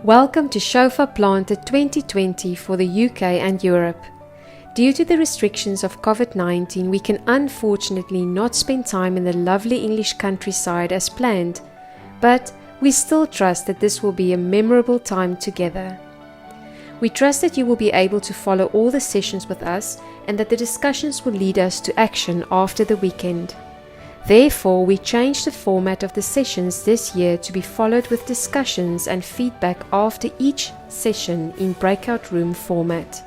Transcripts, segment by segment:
Welcome to Shofar Planted 2020 for the UK and Europe. Due to the restrictions of COVID-19, we can unfortunately not spend time in the lovely English countryside as planned, but we still trust that this will be a memorable time together. We trust that you will be able to follow all the sessions with us and that the discussions will lead us to action after the weekend. Therefore, we changed the format of the sessions this year to be followed with discussions and feedback after each session in breakout room format.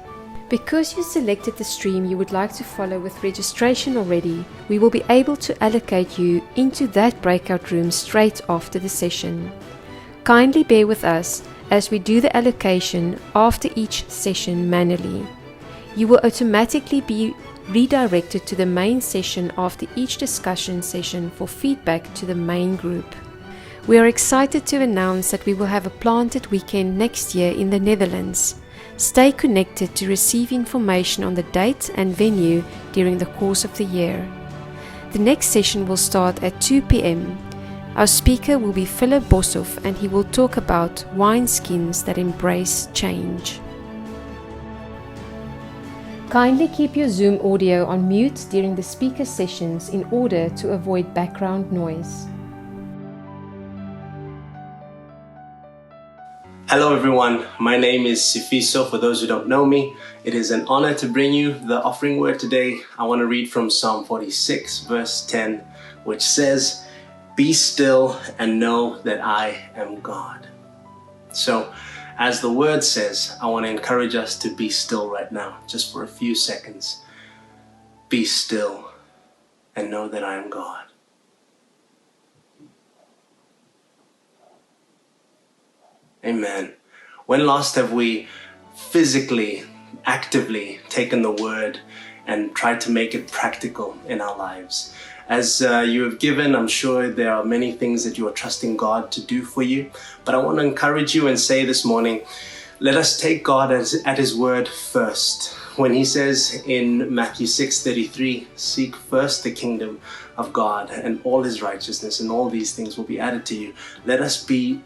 Because you selected the stream you would like to follow with registration already, we will be able to allocate you into that breakout room straight after the session. Kindly bear with us as we do the allocation after each session manually. You will automatically be redirected to the main session after each discussion session for feedback to the main group. We are excited to announce that we will have a planted weekend next year in the Netherlands. Stay connected to receive information on the date and venue during the course of the year. The next session will start at 2 p.m. Our speaker will be Philip Boshoff and he will talk about wineskins that embrace change. Kindly keep your Zoom audio on mute during the speaker sessions in order to avoid background noise. Hello everyone, my name is Sifiso. For those who don't know me, it is an honor to bring you the offering word today. I want to read from Psalm 46 verse 10, which says, "Be still and know that I am God." So, as the word says, I want to encourage us to be still right now, just for a few seconds. Be still and know that I am God. Amen. When last have we physically, actively taken the word and tried to make it practical in our lives? As you have given, I'm sure there are many things that you are trusting God to do for you. But I want to encourage you and say this morning, let us take God at His word first. When He says in Matthew 6:33, "Seek first the kingdom of God and all His righteousness, and all these things will be added to you." Let us be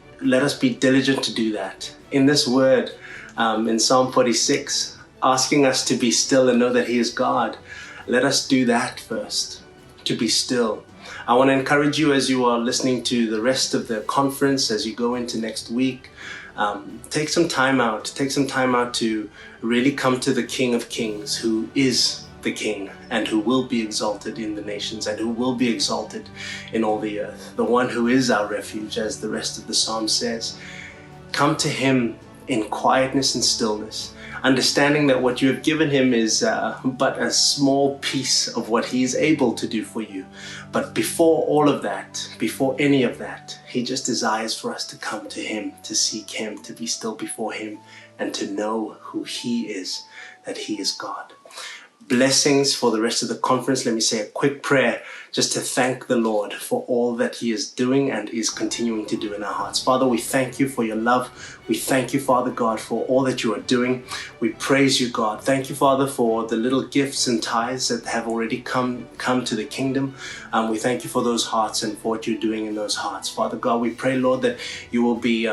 diligent to do that. In this word, in Psalm 46, asking us to be still and know that He is God, let us do that first. To be still. I want to encourage you as you are listening to the rest of the conference, as you go into next week, take some time out to really come to the King of Kings, who is the King and who will be exalted in the nations and who will be exalted in all the earth. The one who is our refuge, as the rest of the psalm says. Come to Him in quietness and stillness, understanding that what you have given Him is but a small piece of what He is able to do for you. But before all of that, before any of that, He just desires for us to come to Him, to seek Him, to be still before Him, and to know who He is, that He is God. Blessings for the rest of the conference. Let me say a quick prayer just to thank the Lord for all that He is doing and is continuing to do in our hearts. Father, we thank You for Your love. We thank You, Father God, for all that You are doing. We praise You, God. Thank You, Father, for the little gifts and tithes that have already come to the kingdom. We thank You for those hearts and for what You're doing in those hearts. Father God, we pray, Lord, that You will be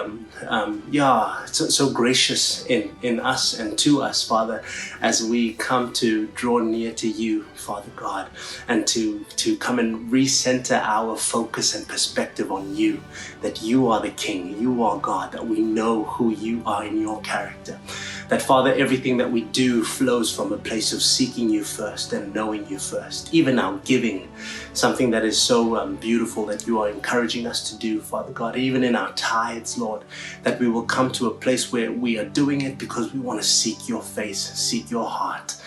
so gracious in us and to us, Father, as we come to draw near to You, Father God, and to come and recenter our focus and perspective on You, that You are the King, You are God, that we know who You are in Your character. That, Father, everything that we do flows from a place of seeking You first and knowing You first. Even our giving, something that is so beautiful that You are encouraging us to do, Father God, even in our tithes, Lord, that we will come to a place where we are doing it because we want to seek Your face, seek Your heart.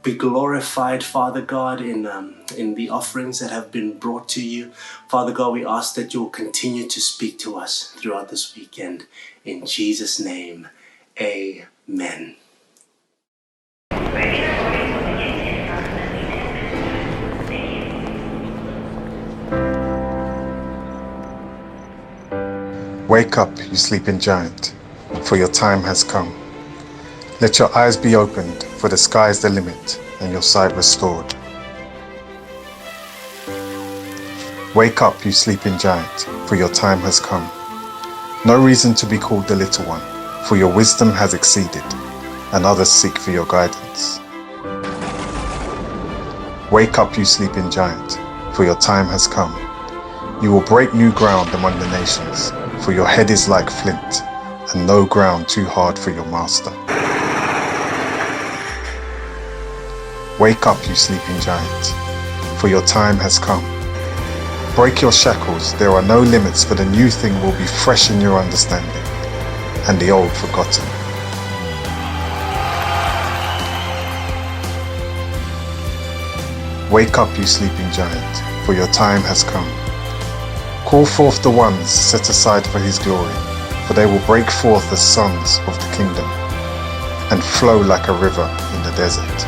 Be glorified, Father God, in the offerings that have been brought to You. Father God, we ask that You will continue to speak to us throughout this weekend. In Jesus' name, amen. Wake up, you sleeping giant, for your time has come. Let your eyes be opened, for the sky is the limit, and your sight restored. Wake up, you sleeping giant, for your time has come. No reason to be called the little one. for your wisdom has exceeded, and others seek for your guidance. Wake up, you sleeping giant, for your time has come. You will break new ground among the nations, for your head is like flint, and no ground too hard for your master. Wake up, you sleeping giant, for your time has come. Break your shackles, there are no limits, for the new thing will be fresh in your understanding, and the old forgotten. Wake up, you sleeping giant, for your time has come. Call forth the ones set aside for his glory, for they will break forth as sons of the kingdom, and flow like a river in the desert.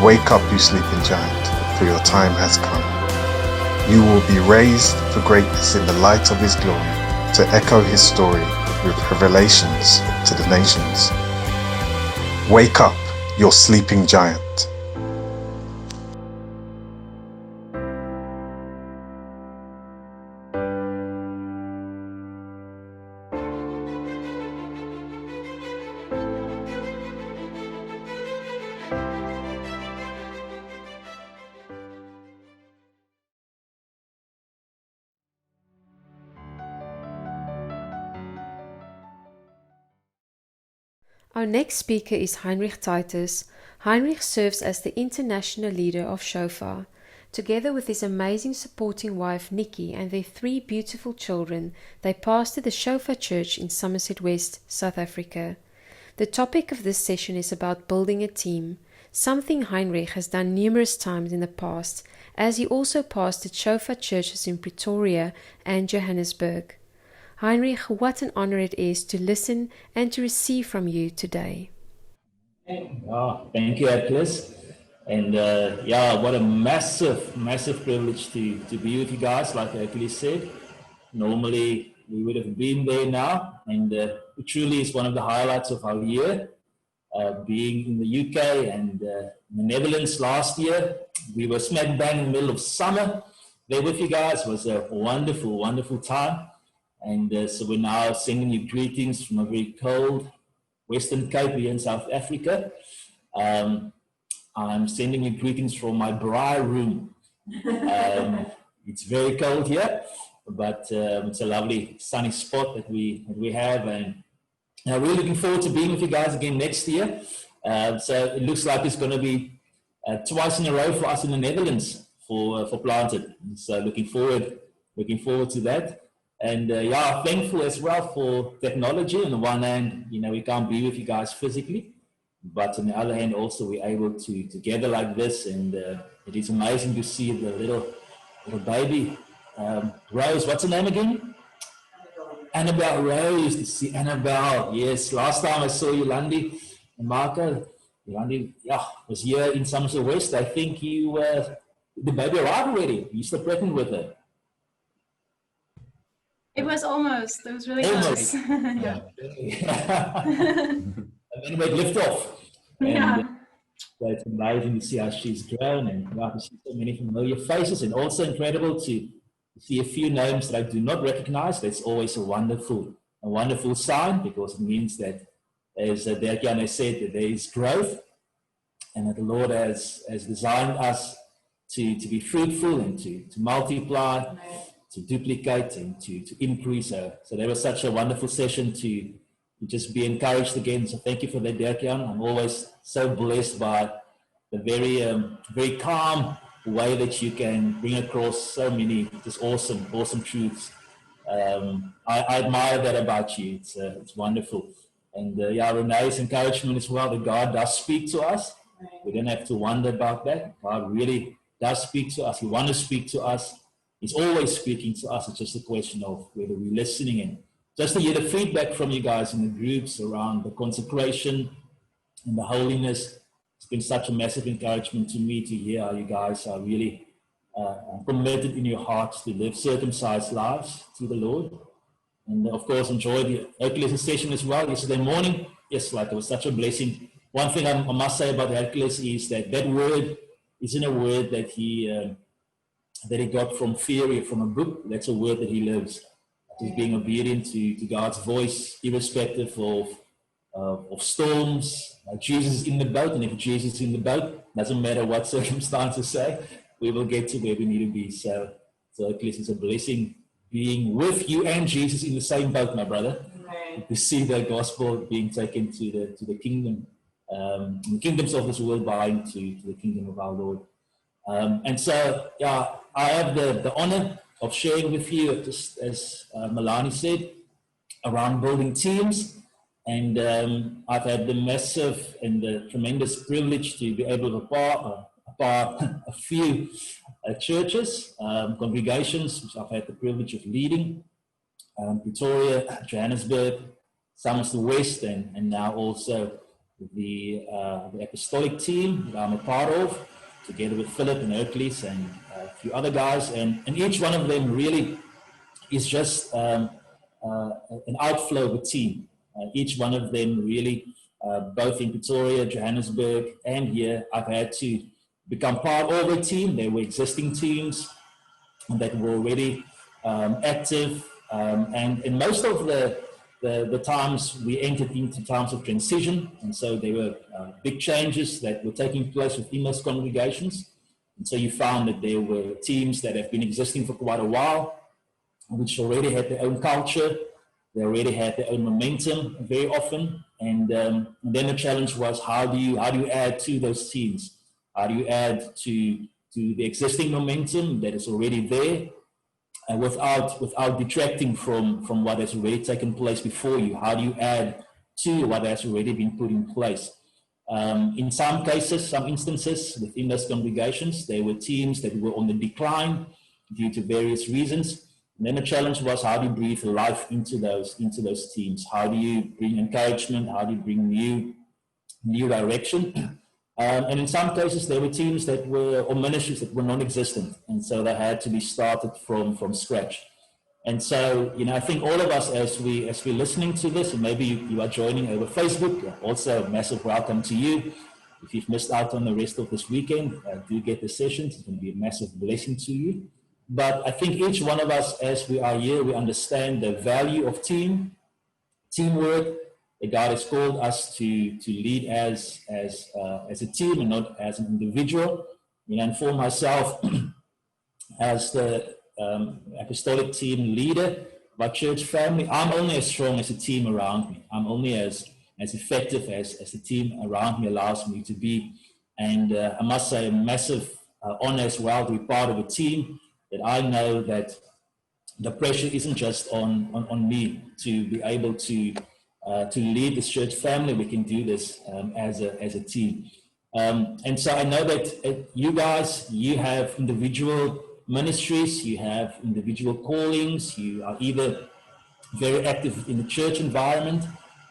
Wake up, you sleeping giant, for your time has come. You will be raised for greatness in the light of his glory, to echo his story with revelations to the nations. Wake up, your sleeping giant. Our next speaker is Heinrich Titus. Heinrich serves as the international leader of Shofar. Together with his amazing supporting wife Nikki and their 3 beautiful children, they pastor the Shofar Church in Somerset West, South Africa. The topic of this session is about building a team, something Heinrich has done numerous times in the past, as he also pastored Shofar churches in Pretoria and Johannesburg. Heinrich, what an honor it is to listen and to receive from you today. Oh, thank you, Atlas. And what a massive, massive privilege to be with you guys, like Hercules said. Normally, we would have been there now, and it truly is one of the highlights of our year. Being in the UK and the Netherlands last year, we were smack bang in the middle of summer. There with you guys. It was a wonderful, wonderful time. And so we're now sending you greetings from a very cold Western Cape here in South Africa. I'm sending you greetings from my braai room. It's very cold here, but it's a lovely sunny spot that we have, and we're really looking forward to being with you guys again next year. So it looks like it's going to be twice in a row for us in the Netherlands for Planted. So looking forward to that. And thankful as well for technology. On the one hand, we can't be with you guys physically, but on the other hand, also we're able to gather like this, and it is amazing to see the little baby Rose. What's her name again? Annabelle Rose. To see Annabelle. Yes, last time I saw Yolandi and Marco, Yolandi was here in Somerset West. I think the baby arrived already. You still pregnant with her? It was almost. It was really close. Yeah. And then we lift off. And so it's amazing to see how she's grown, and to see so many familiar faces, and also incredible to see a few names that I do not recognize. That's always a wonderful sign, because it means that, as Dirk-Jan said, that there is growth, and that the Lord has designed us to be fruitful and to multiply, to duplicate and to increase. So that was such a wonderful session to just be encouraged again. So thank you for that, Dirk-Jan. I'm always so blessed by the very calm way that you can bring across so many just awesome truths. I admire that about you. It's wonderful. And Renee's encouragement as well, that God does speak to us. We don't have to wonder about that. God really does speak to us. He wants to speak to us. He's always speaking to us. It's just a question of whether we're listening. And just to hear the feedback from you guys in the groups around the consecration and the holiness, it's been such a massive encouragement to me to hear how you guys are really committed in your hearts to live circumcised lives to the Lord. And of course, enjoy the Hercules session as well yesterday morning. Yes, it was such a blessing. One thing I must say about Hercules is that word isn't a word that he got from theory, from a book. That's a word that he lives. just being obedient to God's voice, irrespective of storms. Jesus is in the boat, and if Jesus is in the boat, doesn't matter what circumstances say, we will get to where we need to be. So at least it's a blessing being with you and Jesus in the same boat, my brother. Amen. To see the gospel being taken to the kingdom, the kingdoms of this world bowing to the kingdom of our Lord. And so, yeah, I have the honor of sharing with you, just as Melanie said, around building teams. And I've had the massive and the tremendous privilege to be able to part a few churches, congregations, which I've had the privilege of leading. Pretoria, Johannesburg, Somerset West, and now also the apostolic team that I'm a part of, together with Philip and Hercules and a few other guys. And each one of them really is just an outflow of a team. Each one of them really, both in Pretoria, Johannesburg, and here, I've had to become part of a team. There were existing teams that were already active, and most of the times we entered into times of transition, and so there were big changes that were taking place within those congregations. And so you found that there were teams that have been existing for quite a while, which already had their own culture. They already had their own momentum very often, and then the challenge was how do you add to those teams? How do you add to the existing momentum that is already there, without detracting from what has already taken place before you? How do you add to what has already been put in place? In some cases, some instances within those congregations, there were teams that were on the decline due to various reasons. And then the challenge was, how do you breathe life into those teams? How do you bring encouragement? How do you bring new direction? And in some cases, there were teams that were, or ministries that were non-existent, and so they had to be started from scratch. And so, I think all of us, as we're listening to this, and maybe you are joining over Facebook, also a massive welcome to you. If you've missed out on the rest of this weekend, do get the sessions. It's going to be a massive blessing to you. But I think each one of us, as we are here, we understand the value of teamwork, that God has called us to lead as a team and not as an individual. And for myself, as the apostolic team leader of our church family, I'm only as strong as the team around me. I'm only as effective as the team around me allows me to be. And I must say, a massive honor as well to be part of a team that I know that the pressure isn't just on me to be able to lead this church family. We can do this as a team. And so I know that you guys, you have individual ministries, you have individual callings, you are either very active in the church environment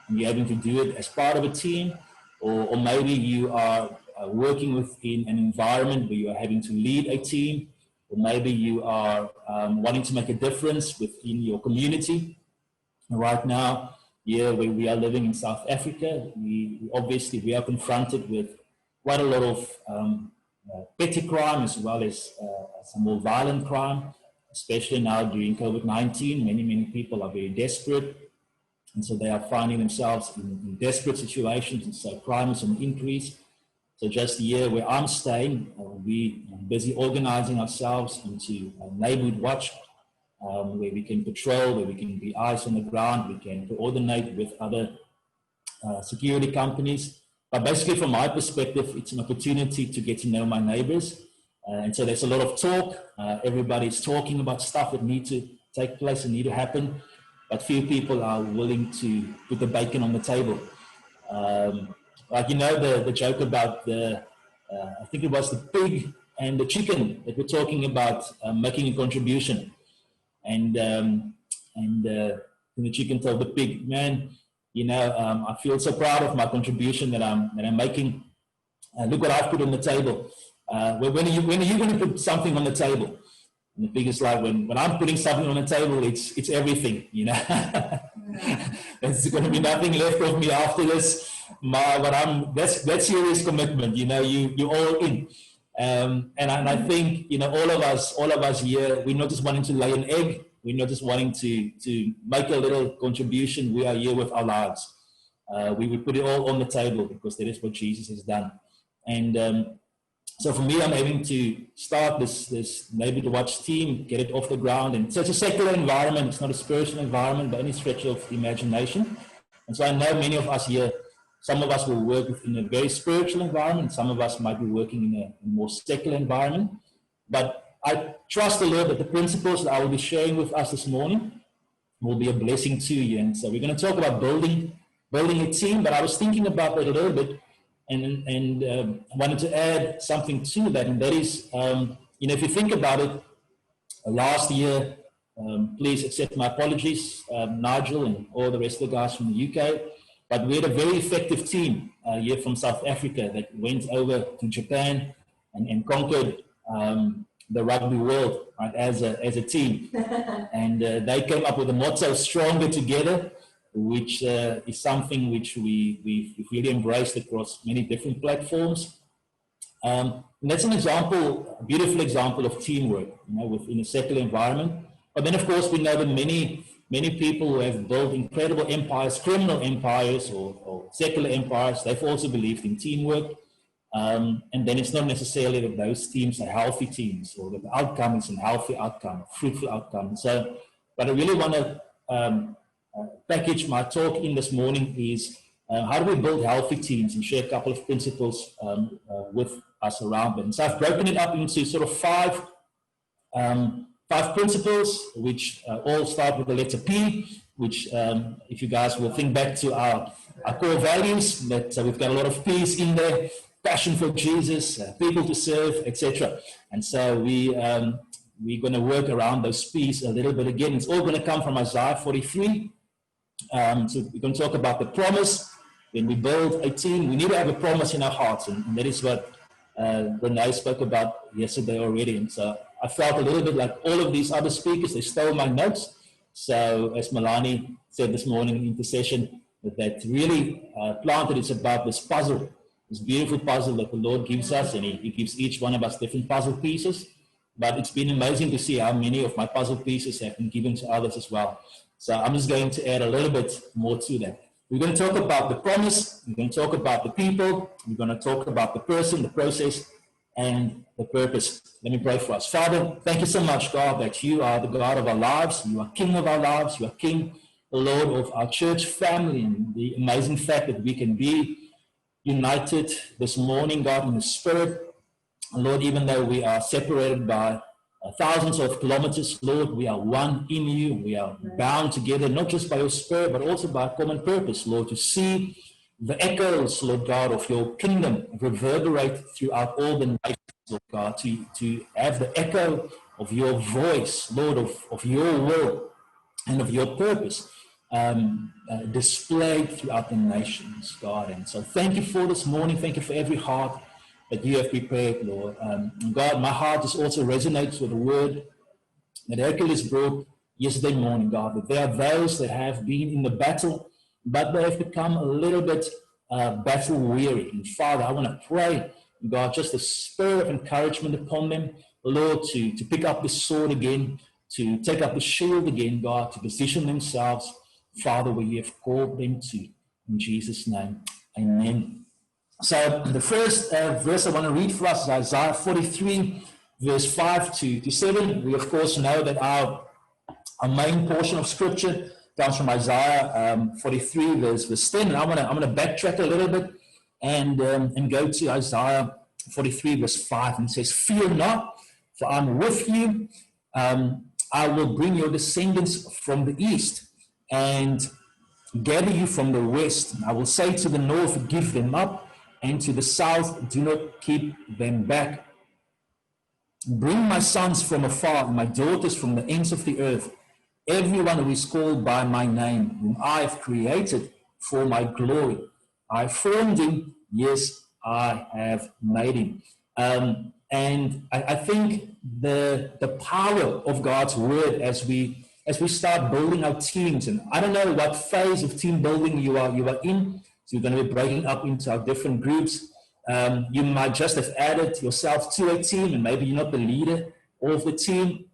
and you're having to do it as part of a team, or maybe you are working within an environment where you are having to lead a team, or maybe you are wanting to make a difference within your community. Right now, where we are living in South Africa, we are confronted with quite a lot of petty crime, as well as some more violent crime, especially now during COVID-19. Many people are very desperate, and so they are finding themselves in desperate situations, and so crime is on the increase. So just here where I'm staying, we are busy organizing ourselves into a neighborhood watch, where we can patrol, where we can be eyes on the ground, we can coordinate with other security companies. But basically, from my perspective, it's an opportunity to get to know my neighbors. And so there's a lot of talk. Everybody's talking about stuff that need to take place and need to happen. But few people are willing to put the bacon on the table. Like, the joke about I think it was the pig and the chicken that we're talking about making a contribution. And the chicken told the pig, man, I feel so proud of my contribution that I'm making. Look what I've put on the table. When are you going to put something on the table? And the pig is like, when I'm putting something on the table, it's everything. There's going to be nothing left of me after this. That's serious commitment. You're all in. And I think all of us here, we're not just wanting to lay an egg, We're not just wanting to make a little contribution. We are here with our lives. We would put it all on the table because that is what Jesus has done. And so for me, I'm aiming to start this maybe to watch team, get it off the ground. And so it's a secular environment. It's not a spiritual environment by any stretch of the imagination. And so I know many of us here, some of us will work in a very spiritual environment. Some of us might be working in a more secular environment. But I trust the Lord that the principles that I will be sharing with us this morning will be a blessing to you. And so we're going to talk about building a team, but I was thinking about that a little bit and wanted to add something to that. And that is, if you think about it, last year, please accept my apologies, Nigel and all the rest of the guys from the UK, but we had a very effective team here from South Africa that went over to Japan and conquered the rugby world, right, as a team. And they came up with the motto, "Stronger Together," which is something which we've really embraced across many different platforms. And that's an example, a beautiful example of teamwork, within a secular environment. But then, of course, we know that many people who have built incredible empires, criminal empires or secular empires, they've also believed in teamwork. And then it's not necessarily that those teams are healthy teams or that the outcome is a healthy outcome, a fruitful outcome. So, but I really want to package my talk in this morning is how do we build healthy teams, and share a couple of principles with us around them. So I've broken it up into sort of five principles, which all start with the letter P, which if you guys will think back to our core values, that we've got a lot of P's in there: passion for Jesus, people to serve, etc. And so we're going to work around those P's a little bit again. It's all going to come from Isaiah 43. So we're going to talk about the promise. When we build a team, we need to have a promise in our hearts, and that is what Renee spoke about yesterday already. And so I felt a little bit like all of these other speakers, they stole my notes. So as Melanie said this morning in intercession, that really planted, it's about this puzzle, this beautiful puzzle that the Lord gives us, and He gives each one of us different puzzle pieces. But it's been amazing to see how many of my puzzle pieces have been given to others as well. So I'm just going to add a little bit more to that. We're going to talk about the promise, we're going to talk about the people, we're going to talk about the person, the process, and the purpose. Let me pray for us. Father, thank you so much, God, that you are the God of our lives. You are King of our lives. You are King, the Lord of our church family, and the amazing fact that we can be united this morning, God, in the Spirit. Lord, even though we are separated by thousands of kilometers, Lord, we are one in you. We are bound together, not just by your Spirit, but also by a common purpose, Lord, to see the echoes, Lord God, of your kingdom reverberate throughout all the nations, Lord God, to have the echo of your voice, Lord, of your will and of your purpose displayed throughout the nations, God. And so thank you for this morning. Thank you for every heart that you have prepared, Lord. God, my heart just also resonates with the word that Hercules brought yesterday morning, God, that there are those that have been in the battle, but they have become a little bit battle weary. And Father, I want to pray, God, just a spirit of encouragement upon them, Lord, to pick up the sword again, to take up the shield again, God, to position themselves, Father, where you have called them to. In Jesus' name, amen. So the first verse I want to read for us is Isaiah 43, verse 5 to 7. We, of course, know that our main portion of Scripture comes from Isaiah 43, verse 10. And I'm gonna backtrack a little bit and go to Isaiah 43, verse 5. And it says, "Fear not, for I'm with you. I will bring your descendants from the east and gather you from the west. I will say to the north, give them up, and to the south, do not keep them back. Bring my sons from afar, and my daughters from the ends of the earth, everyone who is called by my name, whom I have created for my glory. I formed him, yes, I have made him." And I think the power of God's word as we start building our teams, and I don't know what phase of team building you are in. So you're going to be breaking up into our different groups. You might just have added yourself to a team, and maybe you're not the leader of the team.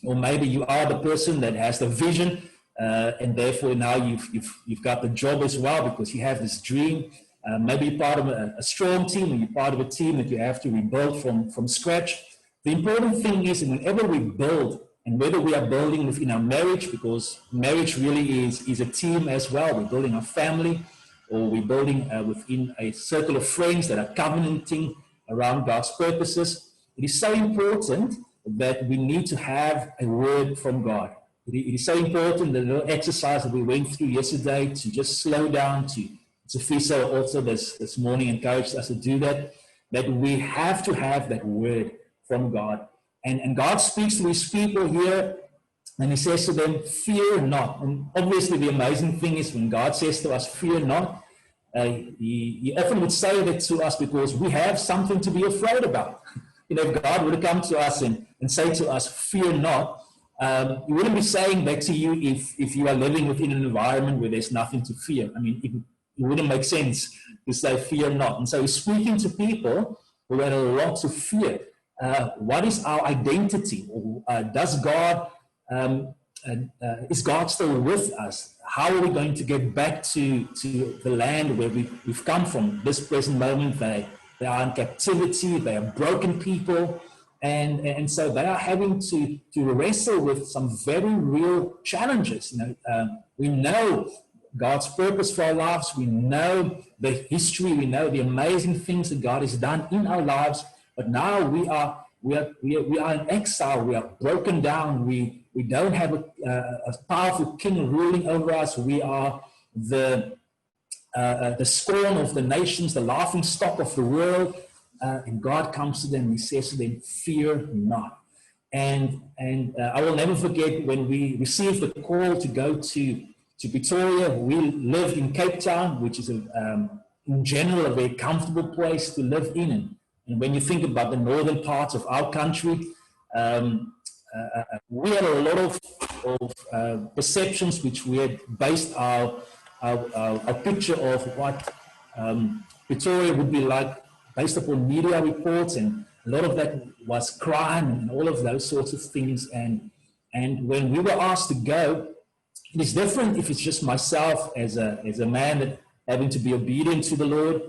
or maybe you are the person that has the vision, and therefore now you've got the job as well because you have this dream. Maybe you're part of a strong team, or you're part of a team that you have to rebuild from scratch. The important thing is, whenever we build, and whether we are building within our marriage, because marriage really is a team as well. We're building a family, or we're building within a circle of friends that are covenanting around God's purposes. It is so important that we need to have a word from God. It is so important, the little exercise that we went through yesterday, to just slow down, to Fisa also this morning encouraged us to do that we have to have that word from God. And God speaks to his people here, and he says to them, fear not. And obviously the amazing thing is when God says to us, fear not, he often would say that to us because we have something to be afraid about. If God would come to us and say to us, fear not, he wouldn't be saying that to you if you are living within an environment where there's nothing to fear. I mean, it wouldn't make sense to say fear not. And so he's speaking to people who had a lot to fear. What is our identity? Does God, is God still with us? How are we going to get back to the land where we've come from? This present moment, they are in captivity, they are broken people, and so they are having to wrestle with some very real challenges. We know God's purpose for our lives, we know the history, we know the amazing things that God has done in our lives, but now we are in exile, we are broken down, we don't have a powerful king ruling over us, we are the scorn of the nations, the laughing stock of the world, and God comes to them and he says to them, fear not. And I will never forget when we received the call to go to Pretoria. We lived in Cape Town, which is in general a very comfortable place to live in. And when you think about the northern parts of our country, we had a lot of perceptions which we had based our picture of what Pretoria would be like based upon media reports, and a lot of that was crime and all of those sorts of things. And when we were asked to go, it is different if it's just myself as a man that having to be obedient to the Lord.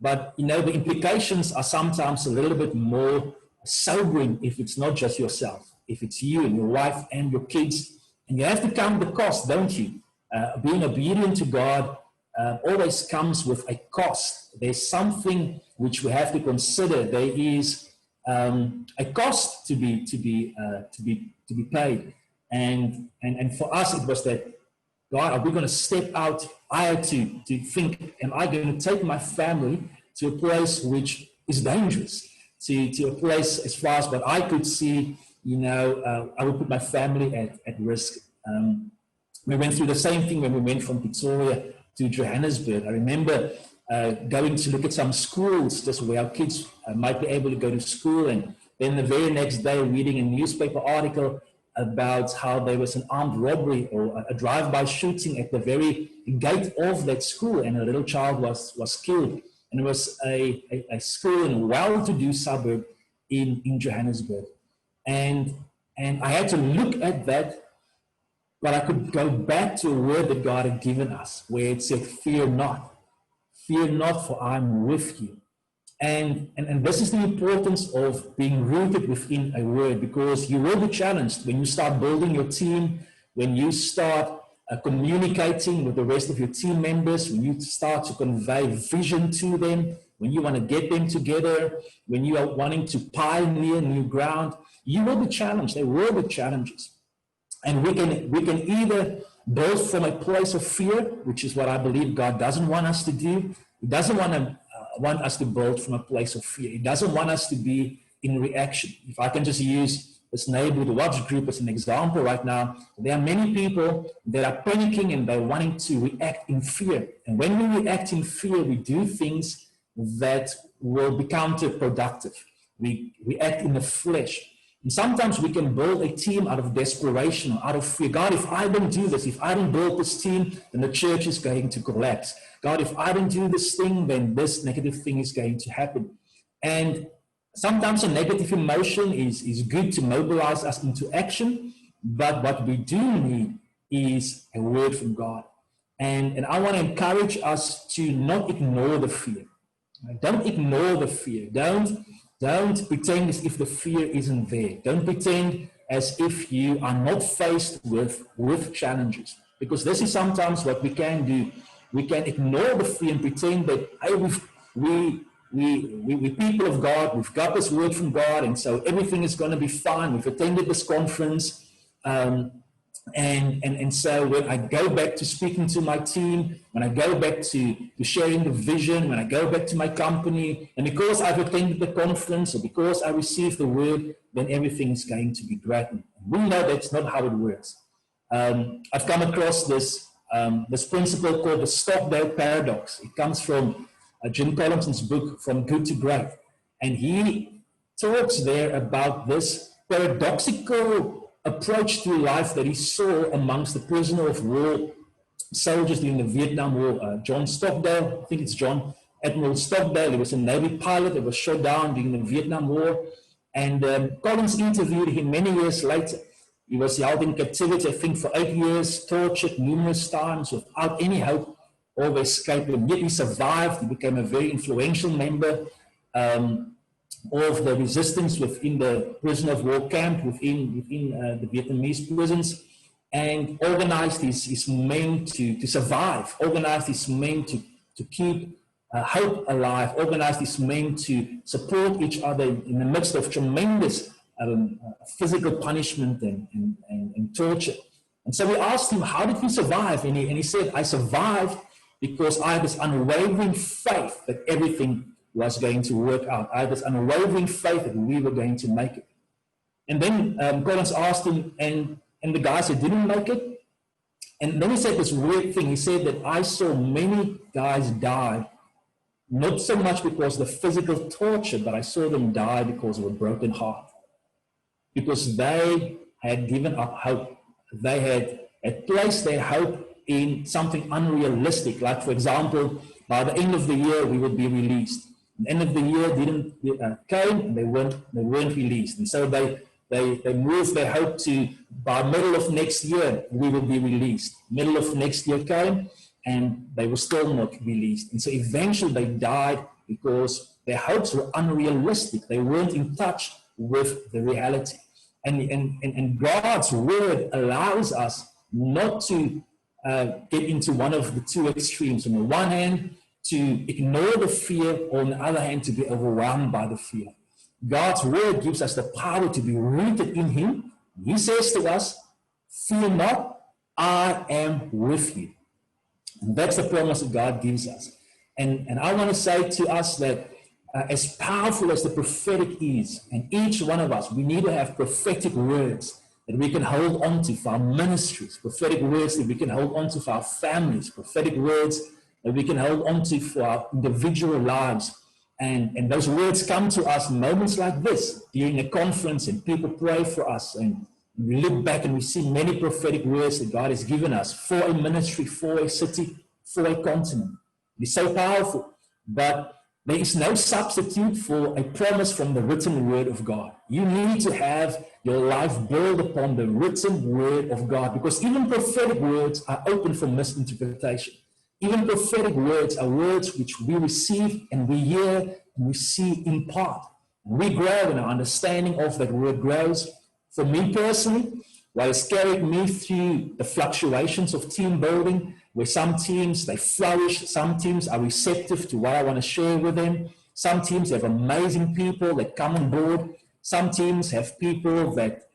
But the implications are sometimes a little bit more sobering if it's not just yourself, if it's you and your wife and your kids, and you have to count the cost, don't you? Being obedient to God always comes with a cost. There's something which we have to consider. There is a cost to be paid, and for us it was that, God, are we going to step out? I had to think, am I going to take my family to a place which is dangerous, to a place as far as what I could see, I would put my family at risk. We went through the same thing when we went from Pretoria to Johannesburg. I remember going to look at some schools just where our kids might be able to go to school, and then the very next day reading a newspaper article about how there was an armed robbery or a drive-by shooting at the very gate of that school, and a little child was killed. And it was a school in a well-to-do suburb in Johannesburg. And I had to look at that, but I could go back to a word that God had given us, where it said, fear not, for I'm with you. And this is the importance of being rooted within a word, because you will be challenged when you start building your team, when you start communicating with the rest of your team members, when you start to convey vision to them, when you want to get them together, when you are wanting to pioneer new ground, you will be challenged. There will be challenges. And we can either build from a place of fear, which is what I believe God doesn't want us to do. He doesn't want us to build from a place of fear. He doesn't want us to be in reaction. If I can just use this Neighborhood Watch group as an example right now, there are many people that are panicking and they're wanting to react in fear. And when we react in fear, we do things that will be counterproductive. We act in the flesh. And sometimes we can build a team out of desperation or out of fear. God, if I don't do this, if I don't build this team, then the church is going to collapse. God, if I don't do this thing, then this negative thing is going to happen. And Sometimes a negative emotion is good to mobilize us into action, but what we do need is a word from God. And I want to encourage us to not ignore the fear. Don't ignore the fear. Don't pretend as if the fear isn't there. Don't pretend as if you are not faced with challenges. Because this is sometimes what we can do. We can ignore the fear and pretend that, hey, we're people of God, we've got this word from God, and so everything is going to be fine. We've attended this conference. And so when I go back to speaking to my team, when I go back to sharing the vision, when I go back to my company, and because I've attended the conference or because I received the word, then everything is going to be great. And we know that's not how it works. I've come across this principle called the Stockdale paradox. It comes from Jim Collinson's book, From Good to Great. And he talks there about this paradoxical approach to life that he saw amongst the prisoner of war soldiers during the Vietnam War. John Stockdale, I think it's John Admiral Stockdale, he was a Navy pilot that was shot down during the Vietnam War. And Collins interviewed him many years later. He was held in captivity, I think, for 8 years, tortured numerous times without any hope of escape. And yet he survived. He became a very influential member of the resistance within the prisoner of war camp, within the Vietnamese prisons, and organized his men to survive, organized his men to keep hope alive, organized his men to support each other in the midst of tremendous physical punishment and torture. And so we asked him, how did you survive? And he said, I survived because I had this unwavering faith that everything was going to work out. I had this unwavering faith that we were going to make it. And then Collins asked him, and the guys that didn't make it. And then he said this weird thing. He said that I saw many guys die, not so much because of the physical torture, but I saw them die because of a broken heart. Because they had given up hope. They had placed their hope in something unrealistic. Like, for example, by the end of the year, we would be released. The end of the year came, and they weren't released. And so they moved their hope to, by middle of next year, we will be released. Middle of next year came, and they were still not released. And so eventually they died because their hopes were unrealistic. They weren't in touch with the reality. And God's word allows us not to get into one of the two extremes. On the one hand, to ignore the fear, or on the other hand, to be overwhelmed by the fear. God's word gives us the power to be rooted in him. He says to us, fear not, I am with you. And that's the promise that God gives us. And I want to say to us that as powerful as the prophetic is, and each one of us, we need to have prophetic words that we can hold on to for our ministries, prophetic words that we can hold on to for our families, prophetic words that we can hold on to for our individual lives. And those words come to us in moments like this, during a conference, and people pray for us, and we look back and we see many prophetic words that God has given us for a ministry, for a city, for a continent. It's so powerful, but there is no substitute for a promise from the written word of God. You need to have your life built upon the written word of God, because even prophetic words are open for misinterpretation. Even prophetic words are words which we receive and we hear and we see in part. We grow, and our understanding of that word grows. For me personally, what has carried me through the fluctuations of team building, where some teams, they flourish, some teams are receptive to what I want to share with them. Some teams have amazing people that come on board. Some teams have people that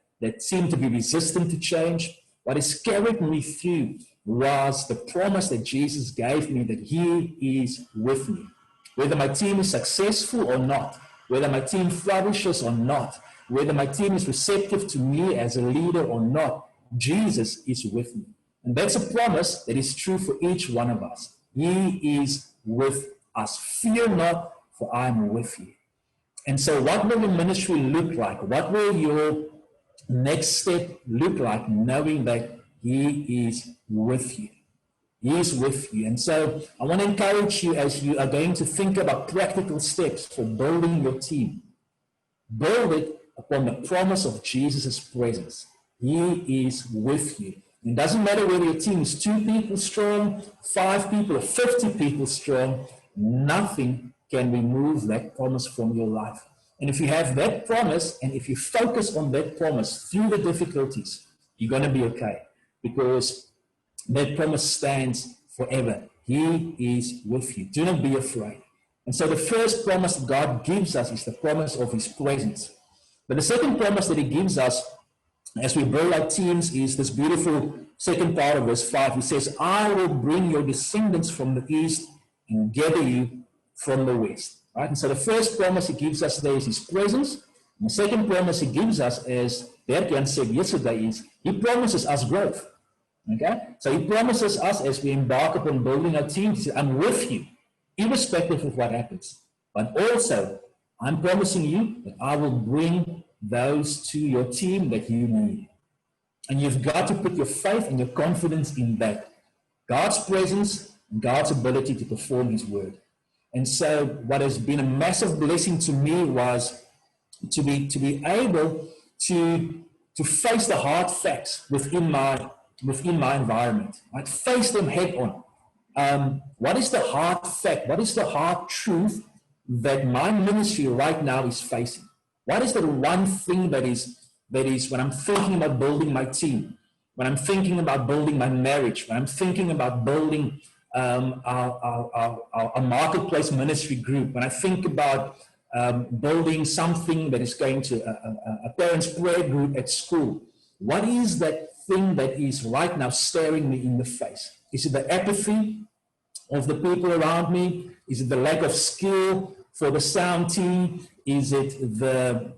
seem to be resistant to change. What has carried me through was the promise that Jesus gave me that he is with me. Whether my team is successful or not, whether my team flourishes or not, whether my team is receptive to me as a leader or not, Jesus is with me. And that's a promise that is true for each one of us. He is with us. Fear not, for I am with you. And so what will your ministry look like? What will your next step look like, knowing that he is with you? He is with you. And so I want to encourage you, as you are going to think about practical steps for building your team, Build it upon the promise of Jesus' presence. He is with you. It doesn't matter whether your team is 2 people strong, 5 people, or 50 people strong, nothing can remove that promise from your life. And if you have that promise, and if you focus on that promise through the difficulties, you're going to be okay, because that promise stands forever. He is with you. Do not be afraid. And so the first promise that God gives us is the promise of his presence. But the second promise that he gives us as we build our teams is this beautiful second part of verse 5. He says, I will bring your descendants from the east and gather you from the west. Right? And so the first promise he gives us there is his presence. And the second promise he gives us, as Bert-Jan said yesterday, is he promises us growth. Okay? So he promises us as we embark upon building our team, he says, I'm with you, irrespective of what happens. But also, I'm promising you that I will bring those to your team that you need. And you've got to put your faith and your confidence in that. God's presence and God's ability to perform his word. And so what has been a massive blessing to me was to be able to face the hard facts within my environment. Right? Face them head on. What is the hard fact? What is the hard truth that my ministry right now is facing? What is the one thing that is when I'm thinking about building my team, when I'm thinking about building my marriage, when I'm thinking about building our marketplace ministry group, when I think about building something that is going to a parents' prayer group at school, what is that thing that is right now staring me in the face? Is it the apathy of the people around me? Is it the lack of skill for the sound team? Is it the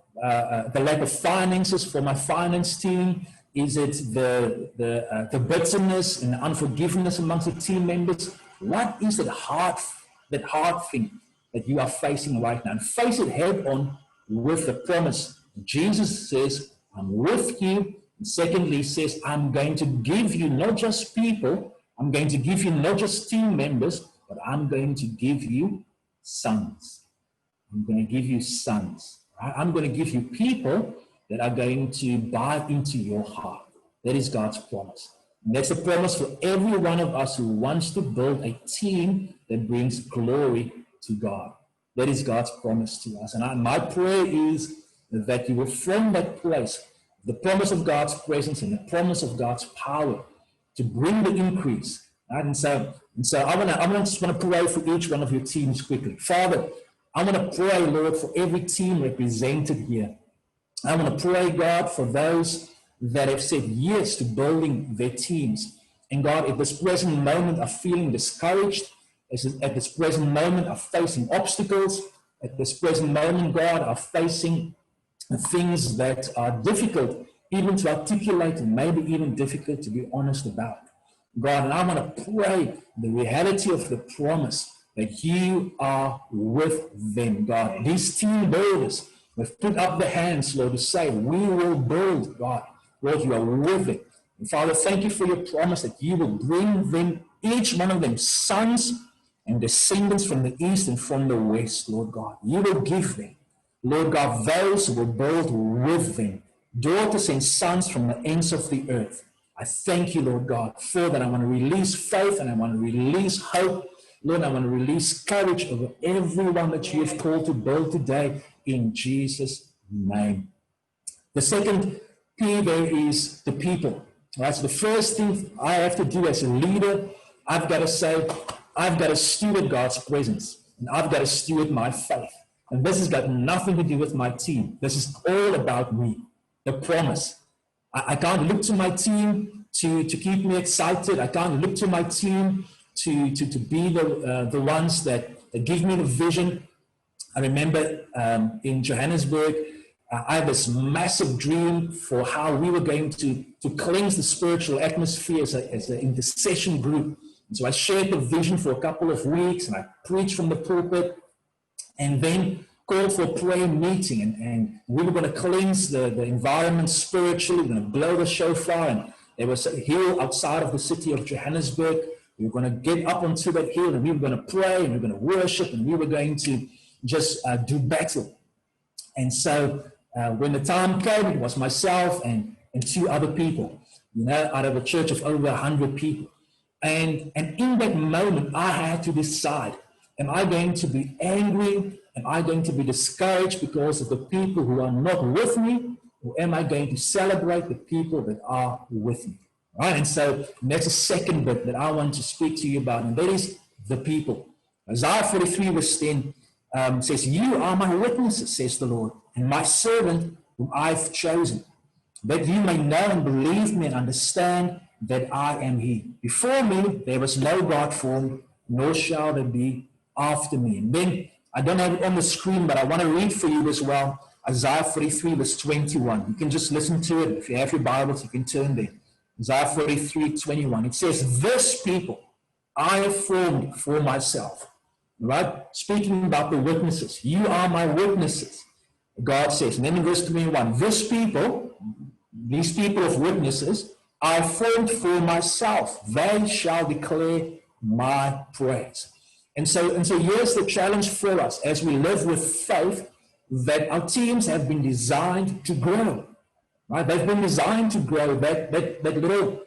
lack of finances for my finance team? Is it the bitterness and unforgiveness amongst the team members? What is that hard thing that you are facing right now? And face it head on with the promise. Jesus says, I'm with you. And secondly, he says, I'm going to give you not just people, I'm going to give you not just team members, but I'm going to give you sons. I'm going to give you sons. Right? I'm going to give you people that are going to buy into your heart. That is God's promise. And that's a promise for every one of us who wants to build a team that brings glory to God. That is God's promise to us. And my prayer is that you will, from that place, the promise of God's presence and the promise of God's power to bring the increase. Right? And so I just want to pray for each one of your teams quickly. Father, I want to pray, Lord, for every team represented here. I want to pray, God, for those that have said yes to building their teams. And God, at this present moment are feeling discouraged, at this present moment are facing obstacles, at this present moment, God, are facing things that are difficult even to articulate and maybe even difficult to be honest about. God, and I want to pray the reality of the promise that you are with them, God. These team builders have put up their hands, Lord, to say, we will build, God. Lord, you are with it. And Father, thank you for your promise that you will bring them, each one of them, sons and descendants from the east and from the west, Lord God. You will give them, Lord God, those who will build with them, daughters and sons from the ends of the earth. I thank you, Lord God, for that. I want to release faith and I want to release hope. Lord, I want to release courage over everyone that you have called to build today in Jesus' name. The second P there is the people. Right? So the first thing I have to do as a leader, I've got to say, I've got to steward God's presence and I've got to steward my faith. And this has got nothing to do with my team. This is all about me, the promise. I can't look to my team to keep me excited. I can't look to my team to be the ones that give me the vision. I remember in Johannesburg, I had this massive dream for how we were going to cleanse the spiritual atmosphere as an intercession group. And so I shared the vision for a couple of weeks and I preached from the pulpit and then called for a prayer meeting. And we were going to cleanse the environment spiritually. We were going to blow the shofar. And there was a hill outside of the city of Johannesburg. We were going to get up onto that hill and we were going to pray and we were going to worship and we were going to just do battle. And so when the time came, it was myself and 2 other people, out of a church of over 100 people. And in that moment, I had to decide, am I going to be angry? Am I going to be discouraged because of the people who are not with me? Or am I going to celebrate the people that are with me? Right? And so that's the second bit that I want to speak to you about, and that is the people. Isaiah 43 verse 10 says, you are my witnesses, says the Lord, and my servant whom I've chosen, that you may know and believe me and understand that I am he. Before me there was no God formed, nor shall there be after me. And then, I don't have it on the screen, but I want to read for you as well, Isaiah 43 verse 21. You can just listen to it. If you have your Bibles, you can turn there. Isaiah 43:21. It says, this people I have formed for myself. Right? Speaking about the witnesses. You are my witnesses, God says. And then in verse 21, this people, these people of witnesses, I formed for myself. They shall declare my praise. And so here's the challenge for us as we live with faith, that our teams have been designed to grow. Right? They've been designed to grow. That little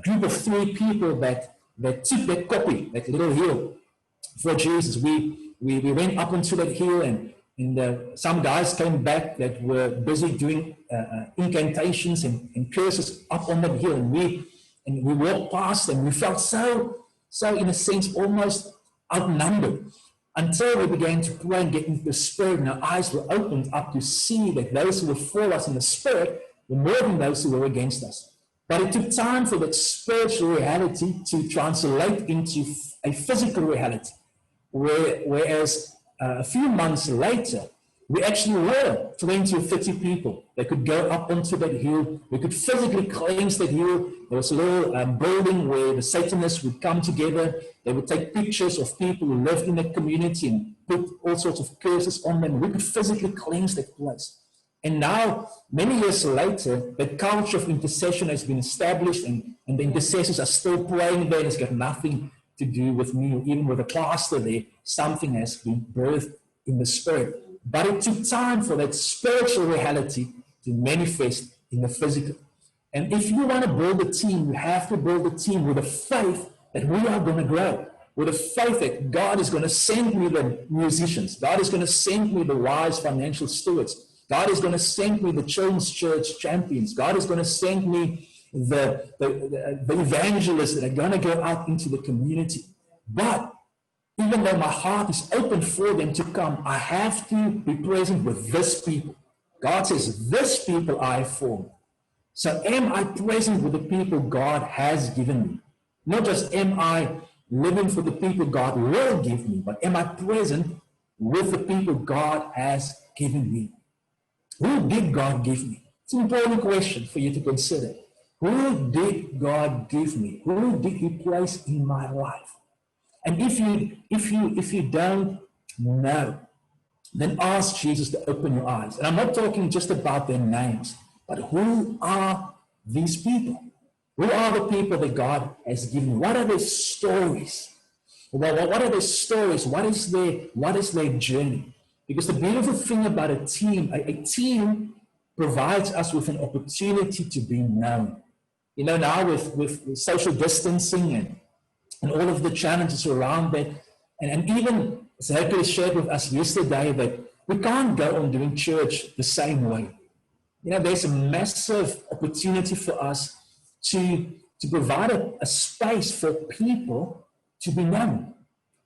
group of 3 people that took that copy, that little hill for Jesus. We went up onto that hill, and some guys came back that were busy doing incantations and curses up on that hill, and we walked past them. We felt so in a sense almost outnumbered, until we began to pray and get into the Spirit, and our eyes were opened up to see that those who were for us in the Spirit were more than those who were against us. But it took time for that spiritual reality to translate into a physical reality, whereas a few months later, we actually were 20 or 30 people that could go up onto that hill. We could physically cleanse that hill. There was a little building where the Satanists would come together. They would take pictures of people who lived in that community and put all sorts of curses on them. We could physically cleanse that place. And now, many years later, the culture of intercession has been established, and the intercessors are still praying there. It's got nothing to do with me, or even with a pastor there. Something has been birthed in the Spirit. But it took time for that spiritual reality to manifest in the physical. And if you want to build a team, you have to build a team with a faith that we are going to grow, with a faith that God is going to send me the musicians, God is going to send me the wise financial stewards, God is going to send me the children's church champions, God is going to send me the evangelists that are going to go out into the community. But even though my heart is open for them to come, I have to be present with this people. God says, this people I have formed. So am I present with the people God has given me? Not just am I living for the people God will give me, but am I present with the people God has given me? Who did God give me? It's an important question for you to consider. Who did God give me? Who did He place in my life? And if you don't know, then ask Jesus to open your eyes. And I'm not talking just about their names, but who are these people? Who are the people that God has given? What are their stories? What are their stories? What is their journey? Because the beautiful thing about a team provides us with an opportunity to be known. You know, now with social distancing and all of the challenges around that, and even Zachary shared with us yesterday that we can't go on doing church the same way. You know, there's a massive opportunity for us to provide a space for people to be known.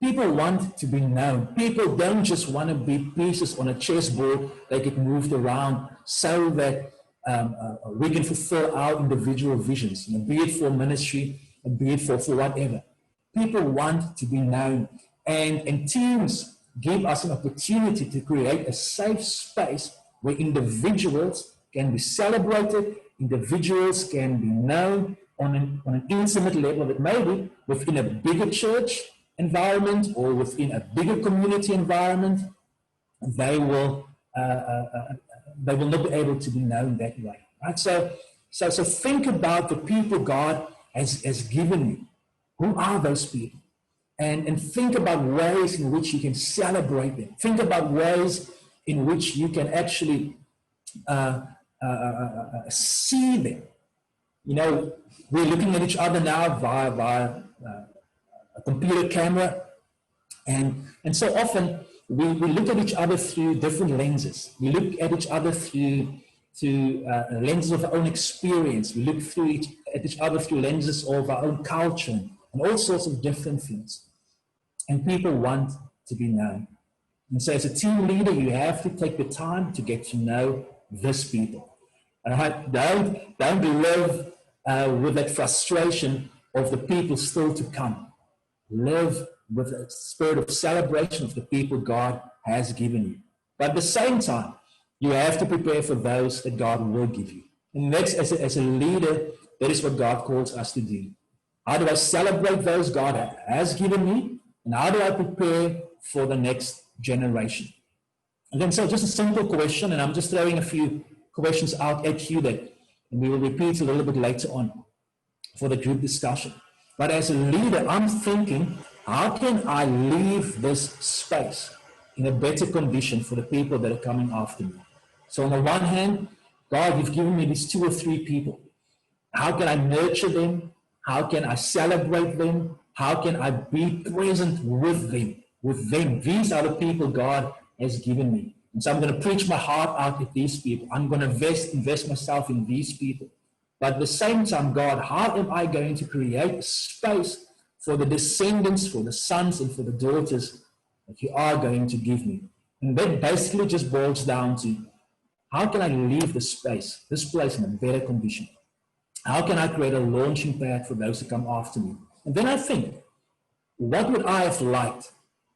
People want to be known. People don't just want to be pieces on a chessboard that get moved around so that we can fulfill our individual visions, you know, be it for ministry, and be it for whatever. People want to be known, and teams give us an opportunity to create a safe space where individuals can be celebrated, individuals can be known on an intimate level, that maybe within a bigger church environment or within a bigger community environment, they will not be able to be known that way. Right? So think about the people God has given you. Who are those people? And think about ways in which you can celebrate them. Think about ways in which you can actually see them. You know, we're looking at each other now via a computer camera, and so often we look at each other through different lenses. We look at each other through lenses of our own experience. We look at each other through lenses of our own culture and all sorts of different things. And people want to be known. And so as a team leader, you have to take the time to get to know these people. Don't live with that frustration of the people still to come. Live with a spirit of celebration of the people God has given you. But at the same time, you have to prepare for those that God will give you. And that's, as a leader, that is what God calls us to do. How do I celebrate those God has given me? And how do I prepare for the next generation? And then, so just a simple question, and I'm just throwing a few questions out at you that and we will repeat a little bit later on for the group discussion. But as a leader, I'm thinking, how can I leave this space in a better condition for the people that are coming after me? So on the one hand, God, you've given me these 2 or 3 people. How can I nurture them? How can I celebrate them? How can I be present with them? These are the people God has given me. And so I'm going to preach my heart out at these people. I'm going to invest myself in these people. But at the same time, God, how am I going to create a space for the descendants, for the sons and for the daughters that you are going to give me? And that basically just boils down to, how can I leave this place in a better condition? How can I create a launching pad for those who come after me? And then I think, what would I have liked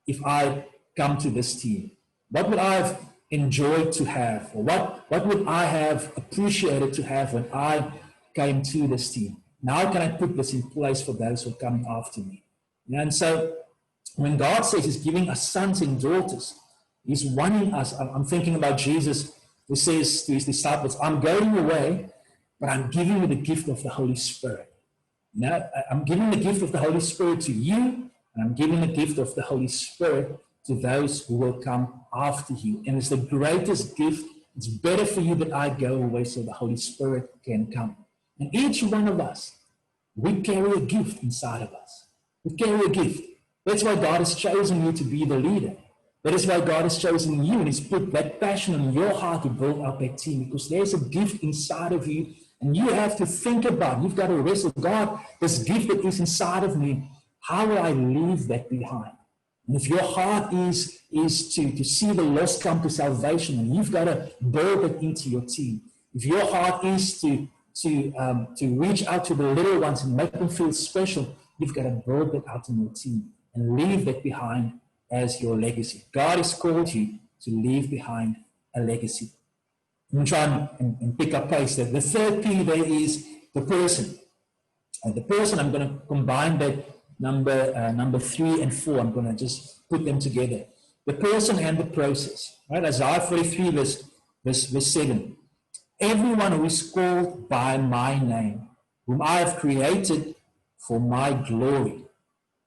if I come to this team? What would I have enjoyed to have? Or what would I have appreciated to have when I came to this team? Now, how can I put this in place for those who are coming after me? And so, when God says He's giving us sons and daughters, He's wanting us. I'm thinking about Jesus, who says to His disciples, I'm going away, but I'm giving you the gift of the Holy Spirit. Now, I'm giving the gift of the Holy Spirit to you, and I'm giving the gift of the Holy Spirit to those who will come after you. And it's the greatest gift. It's better for you that I go away so the Holy Spirit can come. And each one of us, we carry a gift inside of us. We carry a gift. That's why God has chosen you to be the leader. That is why God has chosen you and He's put that passion in your heart to build up that team, because there's a gift inside of you and you have to think about, you've got to wrestle, God, this gift that is inside of me, how will I leave that behind? And if your heart is to see the lost come to salvation, and you've got to build it into your team. If your heart is to reach out to the little ones and make them feel special, you've got to build that out in your team and leave that behind as your legacy. God has called you to leave behind a legacy. I'm trying and pick up pace. That the third P there is the person. And the person, I'm going to combine that number 3 and 4. I'm going to just put them together. The person and the process. Right? Isaiah 43 verse 7. Everyone who is called by my name, whom I have created for my glory.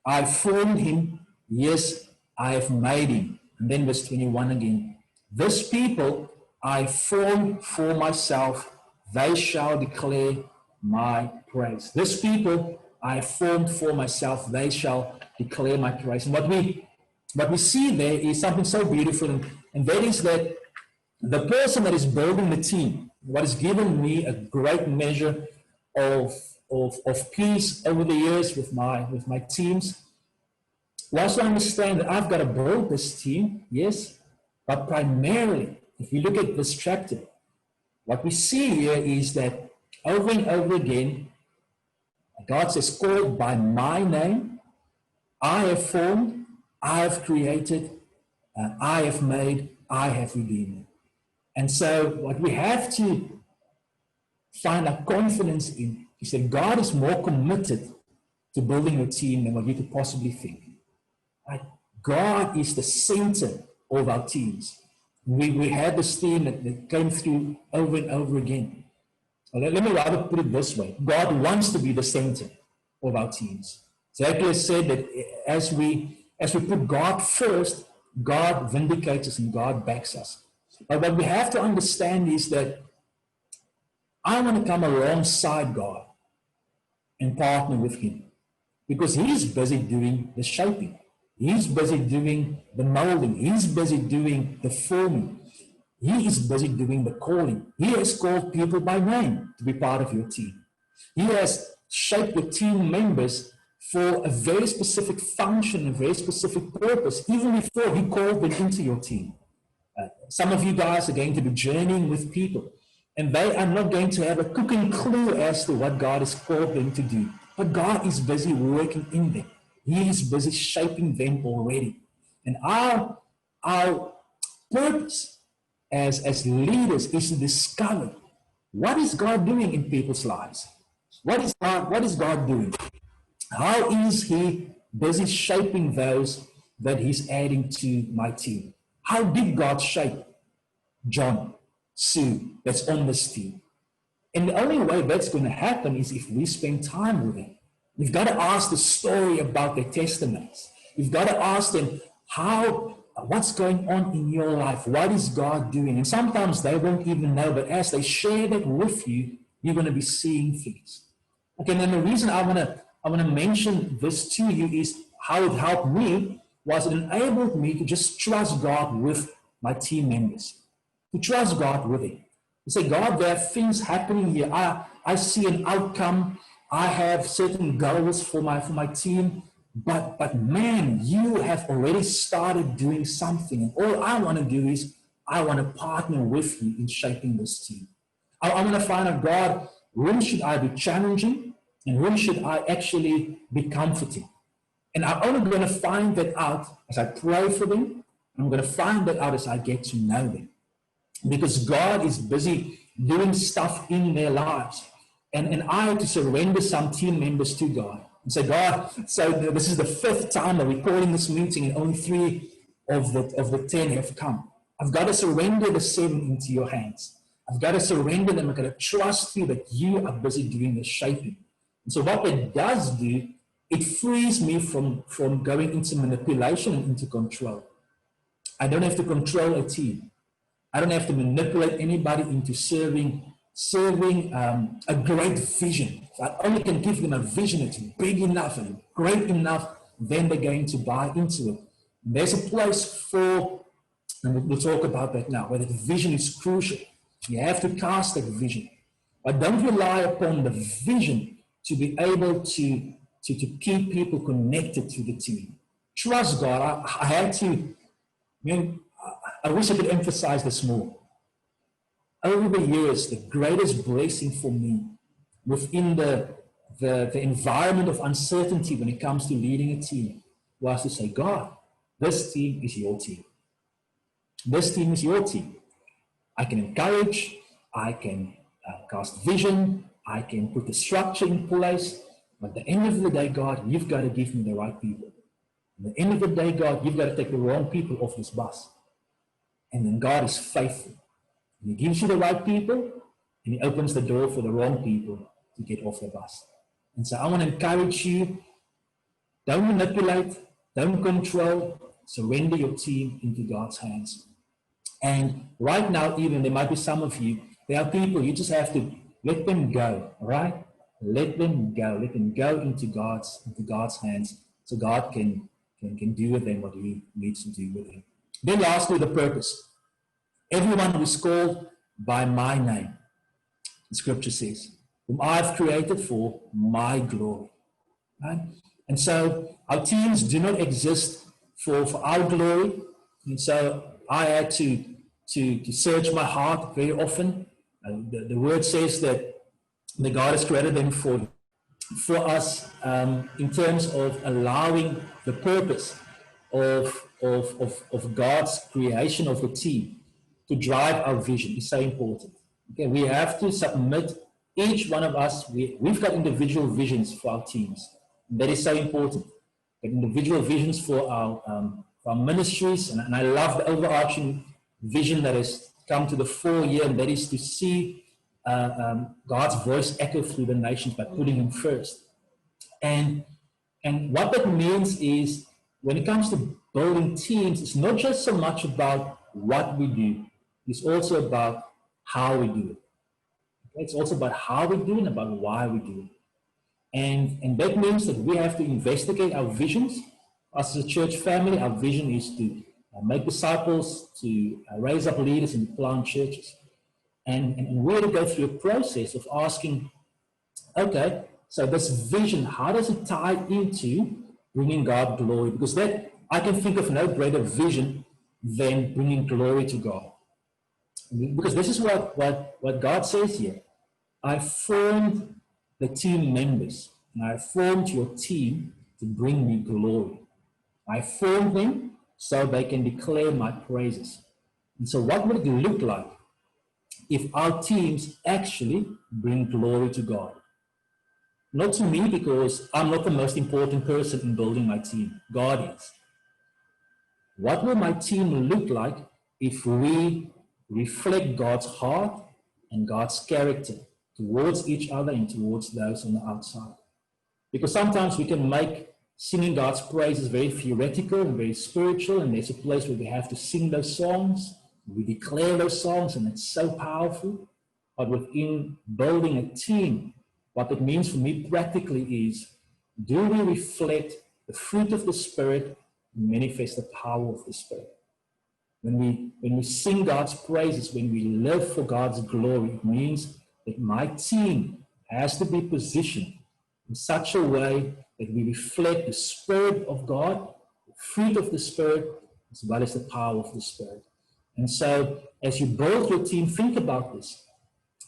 I formed him, yes, I have made him. And then verse 21 again. This people I formed for myself, they shall declare my praise. This people I formed for myself, they shall declare my praise. And what we see there is something so beautiful, and that is that the person that is building the team, what has given me a great measure of peace over the years with my teams, was to understand that I've got to build this team, yes, but primarily, if you look at this chapter, what we see here is that over and over again, God says, called by my name, I have formed, I have created, I have made, I have redeemed. And so what we have to find our confidence in is that God is more committed to building a team than what you could possibly think. Right? God is the center of our teams. We had this theme that came through over and over again. Let me rather put it this way. God wants to be the center of our teams. Zachary said that as we put God first, God vindicates us and God backs us. But what we have to understand is that I want to come alongside God and partner with Him, because He's busy doing the shaping. He's busy doing the molding. He's busy doing the forming. He is busy doing the calling. He has called people by name to be part of your team. He has shaped the team members for a very specific function, a very specific purpose, even before He called them into your team. Some of you guys are going to be journeying with people, and they are not going to have a cooking clue as to what God has called them to do. But God is busy working in them. He is busy shaping them already. And our purpose as leaders is to discover, what is God doing in people's lives? What is God doing? How is He busy shaping those that He's adding to my team? How did God shape John, Sue, that's on this team? And the only way that's going to happen is if we spend time with them. We've got to ask the story about their testimonies. We've got to ask them, what's going on in your life? What is God doing? And sometimes they won't even know, but as they share that with you, you're going to be seeing things. Okay, and the reason I want to mention this to you is how it helped me was it enabled me to just trust God with my team members, to trust God with it. You say, God, there are things happening here. I see an outcome. I have certain goals for my team, but man, you have already started doing something. And all I want to do is I want to partner with you in shaping this team. I want to find out, God, when should I be challenging and when should I actually be comforting? And I'm only going to find that out as I pray for them. I'm going to find that out as I get to know them. Because God is busy doing stuff in their lives. And I had to surrender some team members to God and say, God, so this is the 5th time that we're calling this meeting and only 3 of the 10 have come. I've got to surrender the 7 into your hands. I've got to surrender them. I've got to trust you that you are busy doing the shaping. And so what that does do, it frees me from going into manipulation and into control. I don't have to control a team. I don't have to manipulate anybody into serving a great vision. If I only can give them a vision that's big enough and great enough, then they're going to buy into it. And there's a place for, and we'll talk about that now, where the vision is crucial. You have to cast that vision. But don't rely upon the vision to be able to keep people connected to the team. Trust God. I had to, I wish I could emphasize this more. Over the years, the greatest blessing for me within the environment of uncertainty when it comes to leading a team was to say, God, this team is your team. This team is your team. I can encourage, I can cast vision, I can put the structure in place, but at the end of the day, God, you've got to give me the right people. At the end of the day, God, you've got to take the wrong people off this bus. And then God is faithful. And He gives you the right people, and He opens the door for the wrong people to get off the bus. And so I want to encourage you, don't manipulate, don't control, surrender your team into God's hands. And right now, even, there might be some of you, there are people, you just have to let them go, all right? Let them go into God's hands, so God can do with them what He needs to do with them. Then lastly, the purpose. Everyone who is called by my name, the scripture says, whom I've created for my glory. Right? And so our teams do not exist for our glory. And so I had to search my heart very often. The word says that God has created them for us in terms of allowing the purpose of God's creation of the team to drive our vision is so important. Okay, we have to submit, each one of us, we've got individual visions for our teams. And that is so important. Individual visions for our ministries, and I love the overarching vision that has come to the fore here, and that is to see God's voice echo through the nations by putting Him first. And what that means is, when it comes to building teams, it's not just so much about what we do, It's also about how we do it. Okay? It's also about how we do it and about why we do it. And that means that we have to investigate our visions. As a church family, our vision is to make disciples, to raise up leaders and plant churches. And we're to go through a process of asking, okay, so this vision, how does it tie into bringing God glory? Because that, I can think of no greater vision than bringing glory to God. Because this is what God says here. I formed the team members, and I formed your team to bring me glory. I formed them so they can declare my praises. And so what would it look like if our teams actually bring glory to God? Not to me, because I'm not the most important person in building my team. God is. What will my team look like if we reflect God's heart and God's character towards each other and towards those on the outside? Because sometimes we can make singing God's praises very theoretical and very spiritual, and there's a place where we have to sing those songs, we declare those songs, and it's so powerful. But within building a team, what it means for me practically is, do we reflect the fruit of the Spirit and manifest the power of the Spirit? When we sing God's praises, when we live for God's glory, it means that my team has to be positioned in such a way that we reflect the Spirit of God, the fruit of the Spirit, as well as the power of the Spirit. And so, as you build your team, think about this.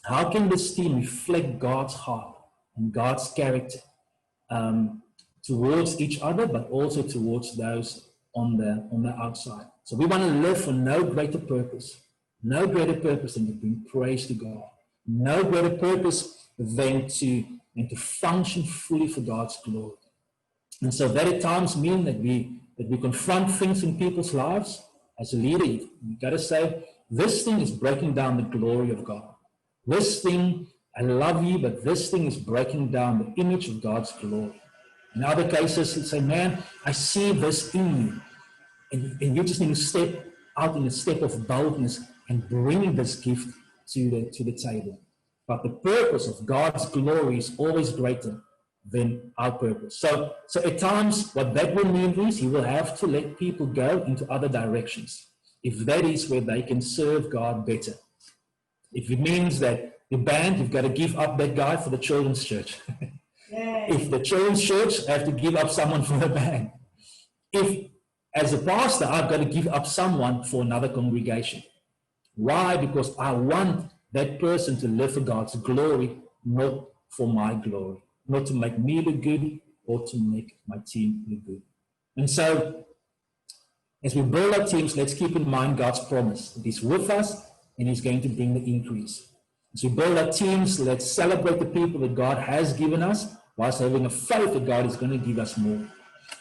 How can this team reflect God's heart and God's character towards each other, but also towards those on the outside? So we want to live for no greater purpose than to bring praise to God. No greater purpose than to function fully for God's glory. And so that at times mean that we confront things in people's lives. As a leader, you've got to say, this thing is breaking down the glory of God. This thing, I love you, but this thing is breaking down the image of God's glory. In other cases, you say, man, I see this in you. And you just need to step out in a step of boldness and bring this gift to the table. But the purpose of God's glory is always greater than our purpose. So at times, what that will mean is you will have to let people go into other directions, if that is where they can serve God better. If it means that the band, you've got to give up that guy for the children's church. If the children's church, I have to give up someone for the band. If, as a pastor, I've got to give up someone for another congregation. Why? Because I want that person to live for God's glory, not for my glory. Not to make me look good or to make my team look good. And so, as we build our teams, let's keep in mind God's promise that He's with us and He's going to bring the increase. As we build our teams, let's celebrate the people that God has given us, whilst having a faith that God is going to give us more.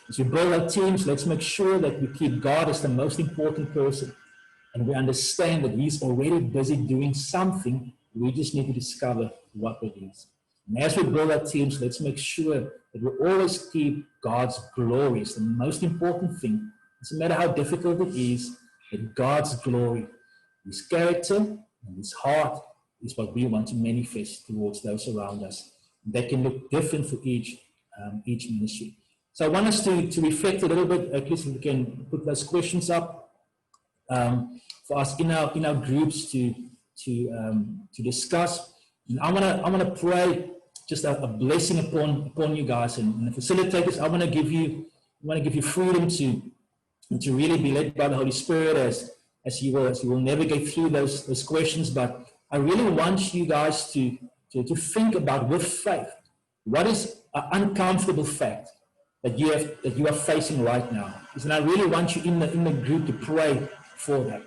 As we build our teams, let's make sure that we keep God as the most important person, and we understand that He's already busy doing something. We just need to discover what it is. And as we build our teams, let's make sure that we always keep God's glory as the most important thing. It doesn't matter how difficult it is, that God's glory, His character, and His heart is what we want to manifest towards those around us. That can look different for each ministry. So I want us to reflect a little bit. At least we can put those questions up for us in our groups to discuss. And I want to pray just a blessing upon you guys, and the facilitators. I want to give you freedom to really be led by the Holy Spirit as you will navigate through those questions. But I really want you guys to think about, with faith, what is an uncomfortable fact that you are facing right now. And I really want you in the group to pray for that.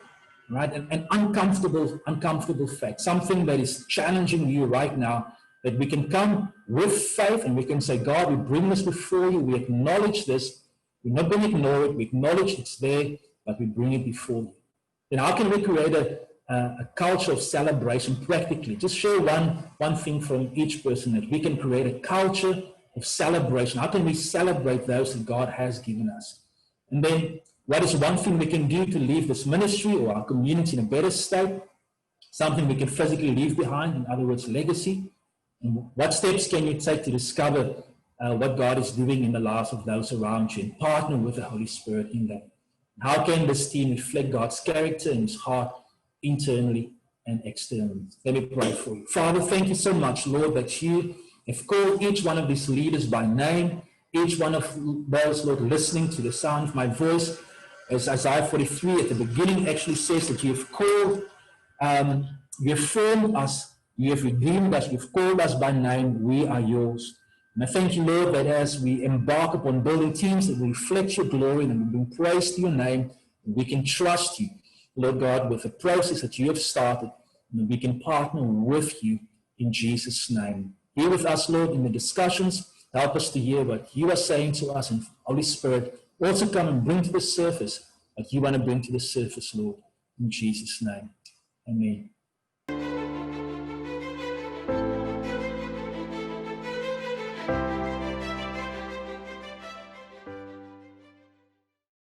Right? An uncomfortable fact, something that is challenging you right now, that we can come with faith and we can say, God, we bring this before you, we acknowledge this, we're not going to ignore it, we acknowledge it's there, but we bring it before you. Then how can we create a culture of celebration practically? Just share one thing from each person, that we can create a culture of celebration. How can we celebrate those that God has given us? And then what is one thing we can do to leave this ministry or our community in a better state, something we can physically leave behind, in other words, legacy, and what steps can you take to discover what God is doing in the lives of those around you and partner with the Holy Spirit in that. How can this team reflect God's character and his heart internally and externally? Let me pray for you. Father, thank you so much, Lord, that you have called each one of these leaders by name, each one of those, Lord, listening to the sound of my voice. As Isaiah 43 at the beginning actually says that you have called, you have formed us, you have redeemed us, you've called us by name, we are yours. And I thank you, Lord, that as we embark upon building teams that will reflect your glory and will bring praise to your name, we can trust you, Lord God, with the process that you have started, and we can partner with you in Jesus' name. Be with us, Lord, in the discussions. Help us to hear what you are saying to us, and Holy Spirit, also come and bring to the surface what you want to bring to the surface, Lord, in Jesus' name. Amen.